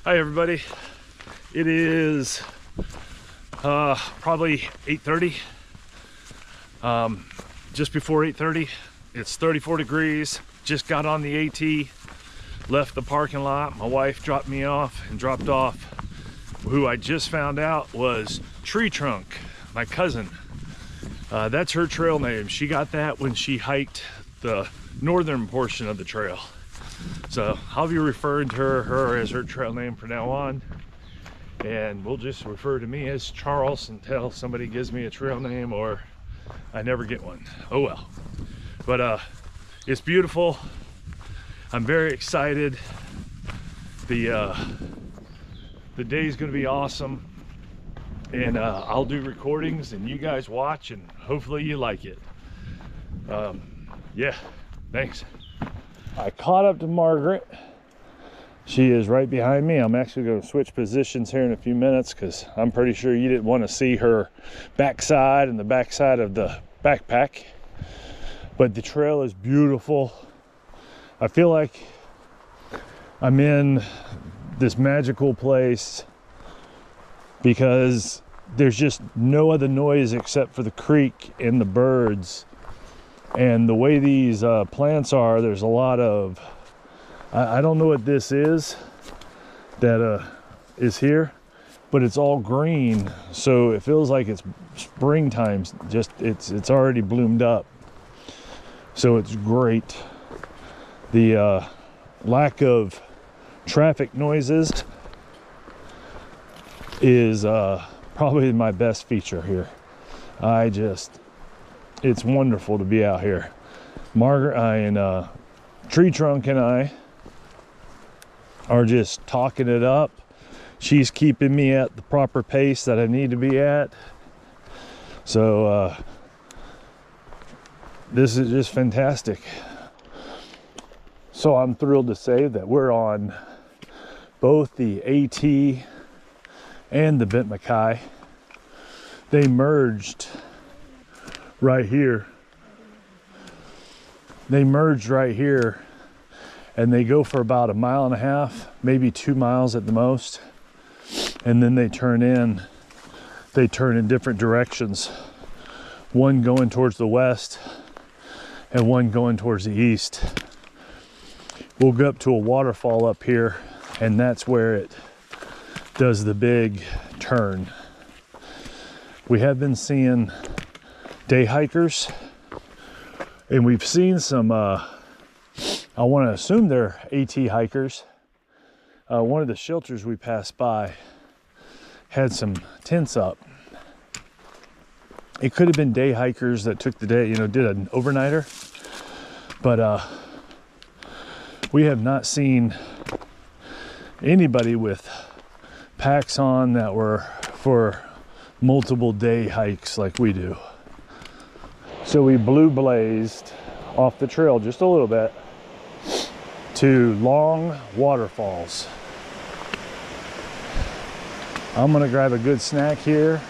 Hi everybody. It is probably 8:30. Just before 8:30. It's 34 degrees. Just got on the AT, left the parking lot. My wife dropped me off and dropped off who I just found out was Tree Trunk, my cousin. That's her trail name. She got that when she hiked the northern portion of the trail. So I'll be referring to her as her trail name from now on, and we'll just refer to me as Charles until somebody gives me a trail name or I never get one. Oh well. But it's beautiful. I'm very excited. The day's gonna be awesome, and I'll do recordings and you guys watch, and hopefully you like it. Yeah, thanks. I caught up to Margaret. She is right behind me. I'm actually going to switch positions here in a few minutes because I'm pretty sure you didn't want to see her backside and the backside of the backpack. But the trail is beautiful. I feel like I'm in this magical place because there's just no other noise except for the creek and the birds. And the way these plants are, there's a lot of, I don't know what this is that is here, but it's all green. So it feels like it's springtime, just it's already bloomed up. So it's great. The lack of traffic noises is probably my best feature here. It's wonderful to be out here. Margaret and Tree Trunk and I are just talking it up. She's keeping me at the proper pace that I need to be at. So this is just fantastic. So I'm thrilled to say that we're on both the AT and the Bent Mackay. They merged right here. They merged right here, and they go for about 1.5 miles, maybe 2 miles at the most, and then they turn in different directions, one going towards the west and one going towards the east. We'll go up to a waterfall up here, and that's where it does the big turn. We have been seeing day hikers, and we've seen some I want to assume they're AT hikers. One of the shelters we passed by had some tents up. It could have been day hikers that took the day, did an overnighter, but we have not seen anybody with packs on that were for multiple day hikes like we do. So we blue blazed off the trail just a little bit to long waterfalls. I'm gonna grab a good snack here,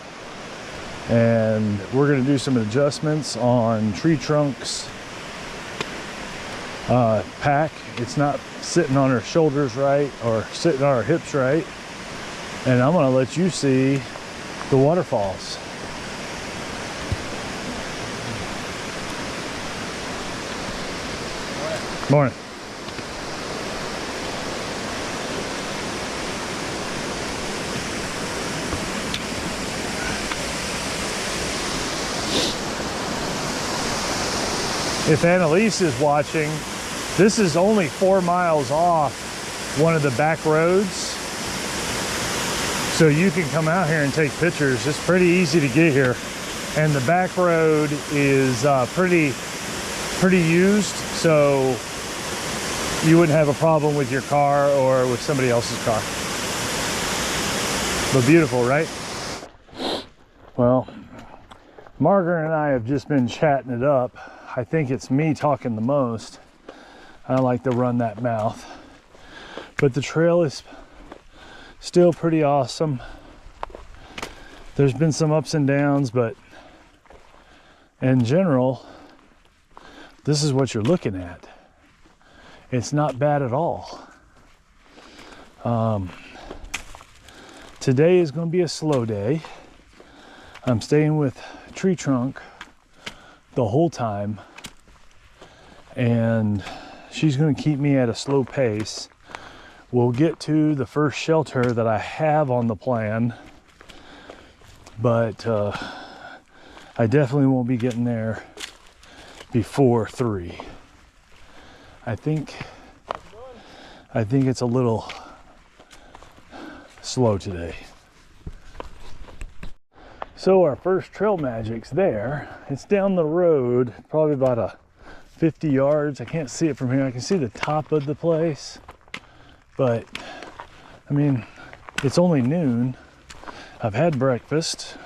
and we're gonna do some adjustments on Tree Trunk's pack. It's not sitting on her shoulders right or sitting on her hips right. And I'm gonna let you see the waterfalls. Morning. If Annalise is watching, this is only 4 miles off one of the back roads. So you can come out here and take pictures. It's pretty easy to get here. And the back road is pretty used, so you wouldn't have a problem with your car or with somebody else's car. But beautiful, right? Well, Margaret and I have just been chatting it up. I think it's me talking the most. I like to run that mouth. But the trail is still pretty awesome. There's been some ups and downs, but in general, this is what you're looking at. It's not bad at all. Today is going to be a slow day. I'm staying with Tree Trunk the whole time, and she's going to keep me at a slow pace. We'll get to the first shelter that I have on the plan, but I definitely won't be getting there before 3. I think it's a little slow today. So our first trail magic's there. It's down the road, probably about 50 yards. I can't see it from here. I can see the top of the place, but I mean, it's only noon. I've had breakfast.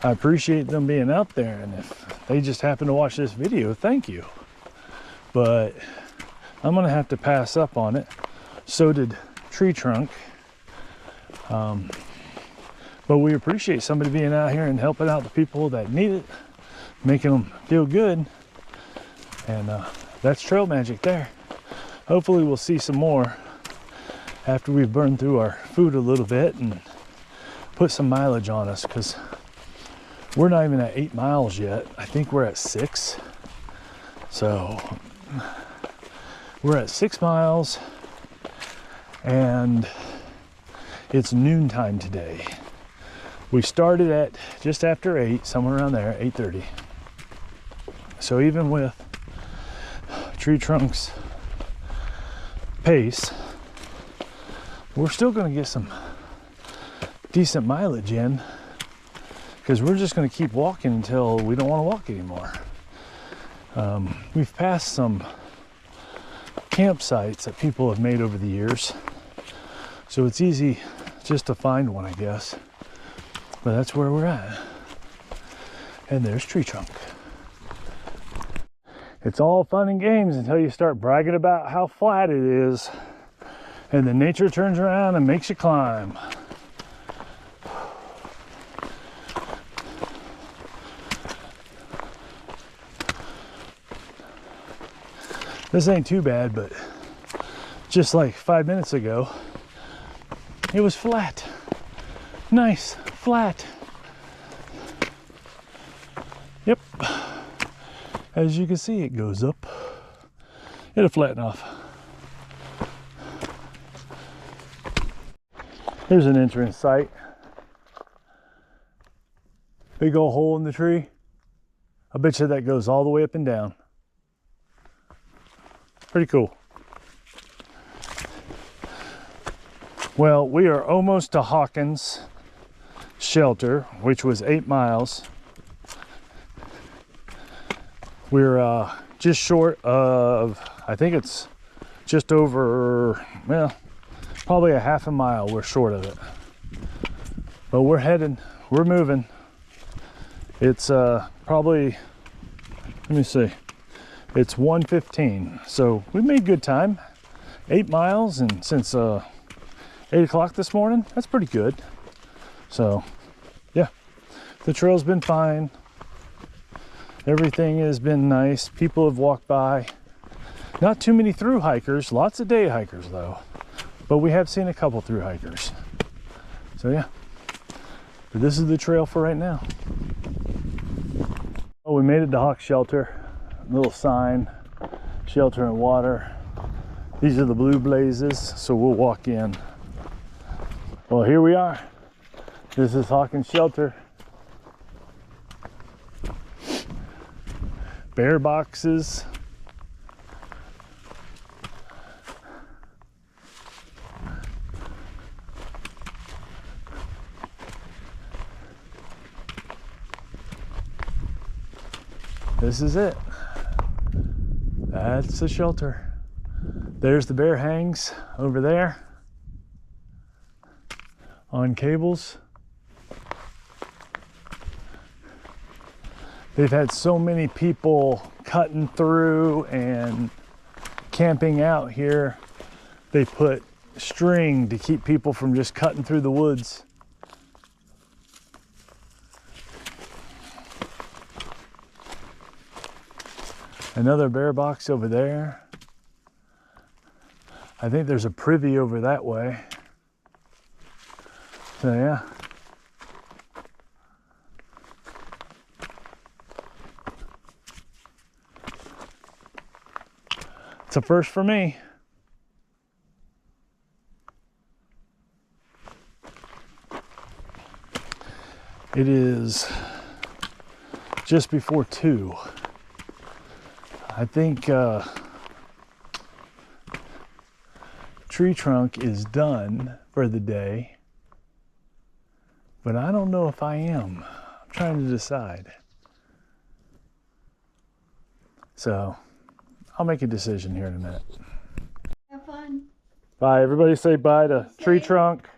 I appreciate them being out there, and if they just happen to watch this video, thank you. But I'm gonna have to pass up on it. So did Tree Trunk. But we appreciate somebody being out here and helping out the people that need it, making them feel good. And that's trail magic there. Hopefully we'll see some more after we've burned through our food a little bit and put some mileage on us, because we're not even at 8 miles yet. I think we're at 6. So we're at 6 miles, and it's noontime today. We started at just after 8, somewhere around there, 8:30. So even with Tree Trunk's pace, we're still going to get some decent mileage in, because we're just going to keep walking until we don't want to walk anymore. We've passed some campsites that people have made over the years, so it's easy just to find one, I guess. But that's where we're at. And there's Tree Trunk. It's all fun and games until you start bragging about how flat it is, and then nature turns around and makes you climb. This ain't too bad, but just like 5 minutes ago, it was flat. Nice, flat. Yep. As you can see, it goes up. It'll flatten off. Here's an entrance site. Big old hole in the tree. I bet you that goes all the way up and down. Pretty cool. Well, we are almost to Hawkins shelter, which was 8 miles. We're just short of, I think it's just over, well, probably a half a mile we're short of it. But we're heading, we're moving. It's probably, let me see, it's 1:15, so we made good time. 8 miles, and since 8 o'clock this morning, that's pretty good. So yeah, the trail's been fine. Everything has been nice. People have walked by. Not too many through hikers, lots of day hikers though, but we have seen a couple through hikers. So yeah, but this is the trail for right now. Oh, we made it to Hawk Shelter. Little sign, shelter and water. These are the blue blazes, so we'll walk in. Well, here we are. This is Hawkins Shelter. Bear boxes. This is it. That's the shelter. There's the bear hangs over there on cables. They've had so many people cutting through and camping out here. They put string to keep people from just cutting through the woods. Another bear box over there. I think there's a privy over that way. So yeah. It's a first for me. It is just before 2. I think tree trunk is done for the day, but I don't know if I am. I'm trying to decide. So I'll make a decision here in a minute. Have fun. Bye, everybody say bye to tree trunk.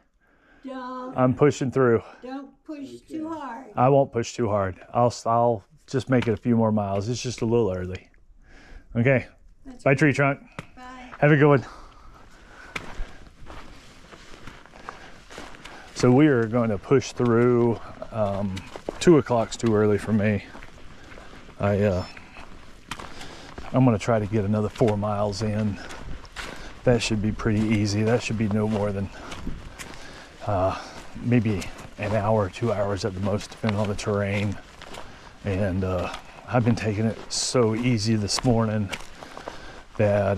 I'm pushing through. Don't push too hard. I won't push too hard. I'll just make it a few more miles. It's just a little early. Okay. That's Bye, good. tree trunk. Bye. Have a good one. So we are going to push through. 2 o'clock's too early for me. I'm going to try to get another 4 miles in. That should be pretty easy. That should be no more than maybe an hour, 2 hours at the most, depending on the terrain. And I've been taking it so easy this morning that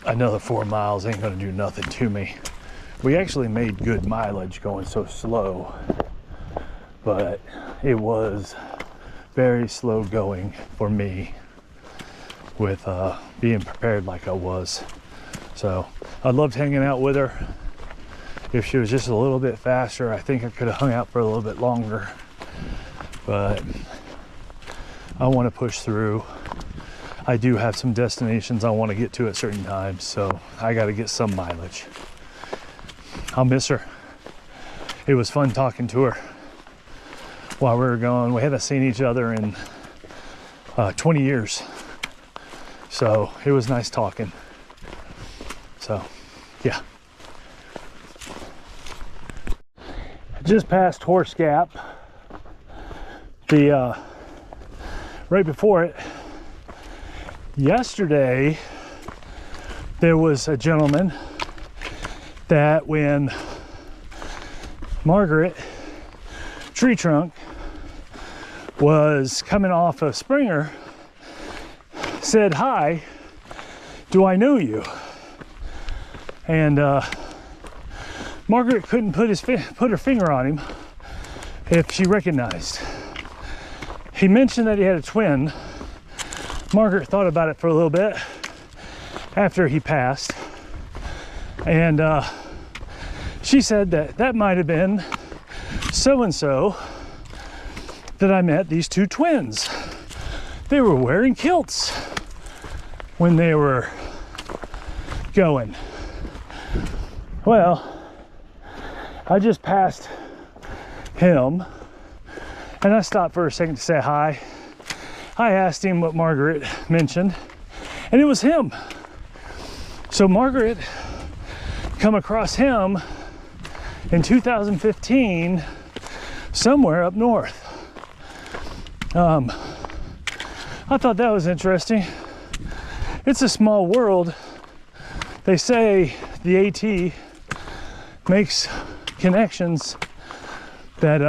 another 4 miles ain't gonna do nothing to me. We actually made good mileage going so slow, but it was very slow going for me with being prepared like I was. So I loved hanging out with her. If she was just a little bit faster, I think I could have hung out for a little bit longer, but I want to push through. I do have some destinations I want to get to at certain times, so I got to get some mileage. I'll miss her. It was fun talking to her while we were gone. We haven't seen each other in 20 years, so it was nice talking. So yeah. Just past Horse Gap. The right before it, yesterday there was a gentleman that when Margaret Tree Trunk was coming off of Springer said, "Hi, do I know you?" And Margaret couldn't put her finger on him if she recognized. He mentioned that he had a twin. Margaret thought about it for a little bit after he passed, and she said that might have been so-and-so that I met these two twins. They were wearing kilts when they were going. Well, I just passed him and I stopped for a second to say hi. I asked him what Margaret mentioned, and it was him. So Margaret come across him in 2015 somewhere up north. I thought that was interesting. It's a small world. They say the AT makes connections that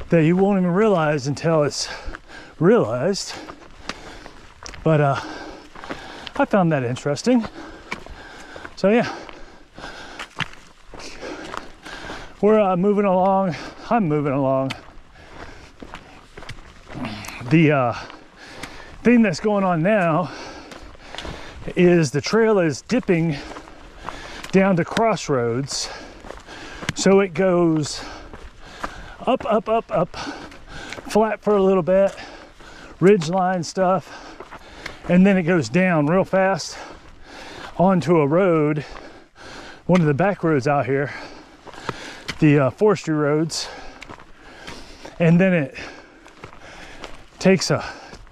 that you won't even realize until it's realized. But I found that interesting. So yeah, we're moving along. I'm moving along. The thing that's going on now is the trail is dipping down to crossroads. So it goes up, up, up, up, flat for a little bit, ridge line stuff, and then it goes down real fast onto a road, one of the back roads out here, the forestry roads, and then it takes a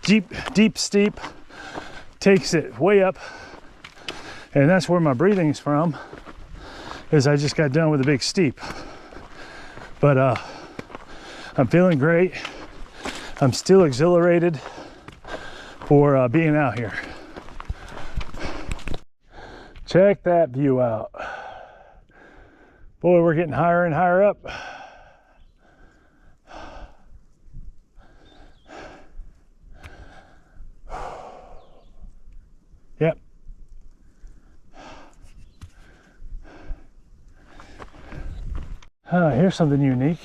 deep steep, takes it way up, and that's where my breathing's from, is I just got done with a big steep. But I'm feeling great. I'm still exhilarated for being out here. Check that view out. Boy, we're getting higher and higher up. Yep. Here's something unique.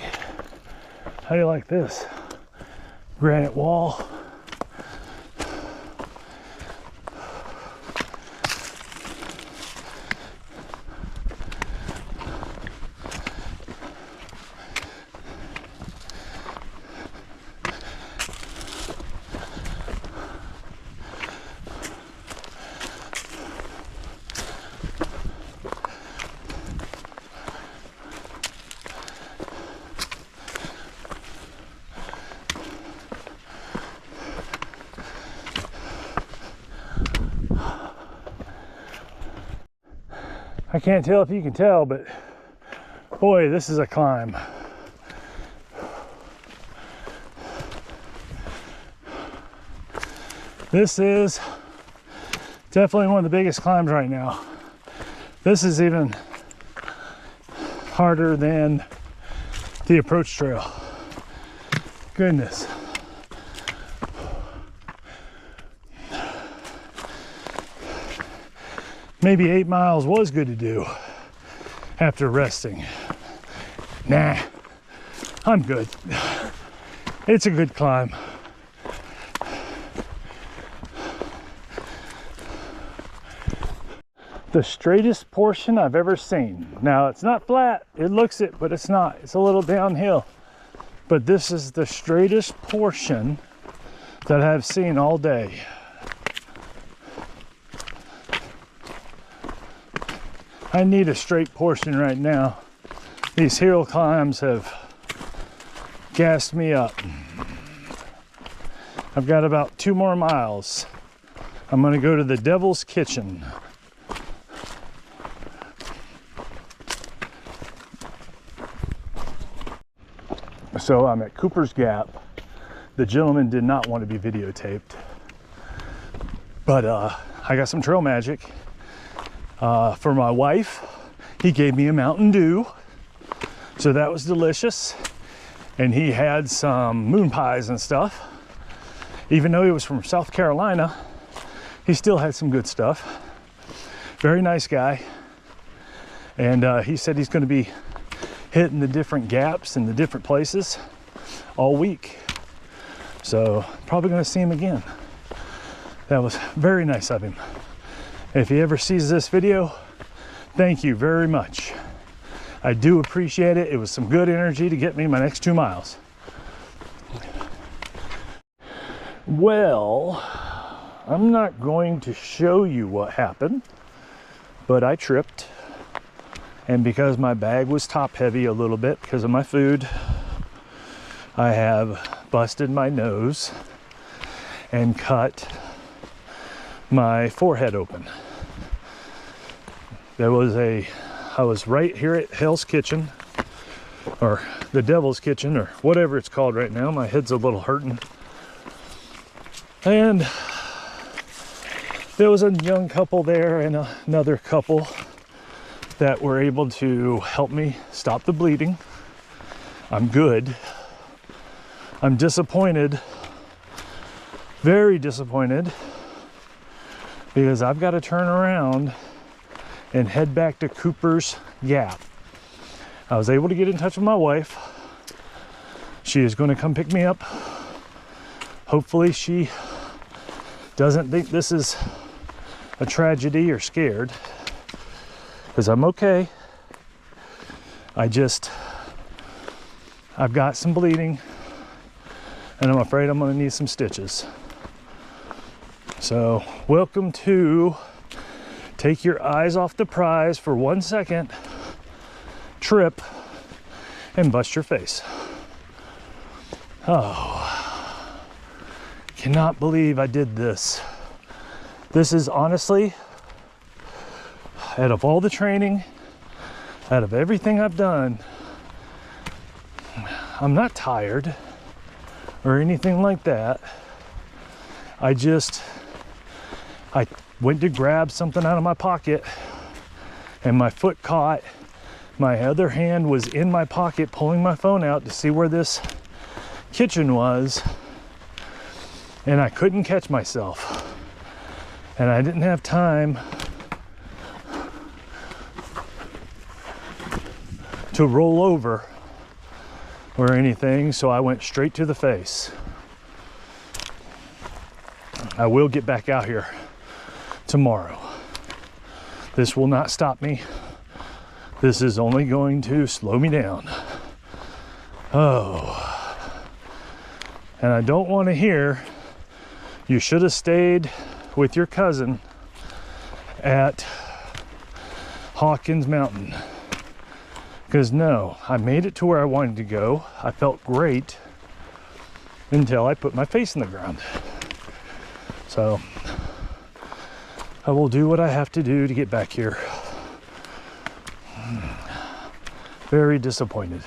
How do you like this? Granite wall. I can't tell if you can tell, but boy, this is a climb. This is definitely one of the biggest climbs right now. This is even harder than the approach trail. Goodness. Maybe 8 miles was good to do after resting. Nah, I'm good. It's a good climb. The straightest portion I've ever seen. Now, it's not flat. It looks it, but it's not. It's a little downhill. But this is the straightest portion that I've seen all day. I need a straight portion right now. These hill climbs have gassed me up. I've got about 2 more miles. I'm gonna go to the Devil's Kitchen. So I'm at Cooper's Gap. The gentleman did not want to be videotaped, but I got some trail magic. For my wife, he gave me a Mountain Dew, so that was delicious. And he had some moon pies and stuff. Even though he was from South Carolina, he still had some good stuff. Very nice guy. And he said he's going to be hitting the different gaps in the different places all week. So probably going to see him again. That was very nice of him. If he ever sees this video, thank you very much. I do appreciate it. It was some good energy to get me my next 2 miles. Well, I'm not going to show you what happened, but I tripped. And because my bag was top heavy a little bit because of my food, I have busted my nose and cut my forehead open. I was right here at Hell's Kitchen, or the Devil's Kitchen, or whatever it's called right now. My head's a little hurting. And there was a young couple there and another couple that were able to help me stop the bleeding. I'm good. I'm disappointed, very disappointed, because I've got to turn around and head back to Cooper's Gap. I was able to get in touch with my wife. She is going to come pick me up. Hopefully she doesn't think this is a tragedy or scared, because I'm okay. I've got some bleeding and I'm afraid I'm going to need some stitches. So welcome to take your eyes off the prize for 1 second, trip, and bust your face. Oh, cannot believe I did this. This is honestly, out of all the training, out of everything I've done, I'm not tired or anything like that. I went to grab something out of my pocket and my foot caught My other hand was in my pocket pulling my phone out to see where this kitchen was, and I couldn't catch myself. And I didn't have time to roll over or anything, so I went straight to the face. I will get back out here tomorrow. This will not stop me. This is only going to slow me down. Oh. And I don't want to hear, you should have stayed with your cousin at Hawkins Mountain. Because no, I made it to where I wanted to go. I felt great until I put my face in the ground. So I will do what I have to do to get back here. Very disappointed.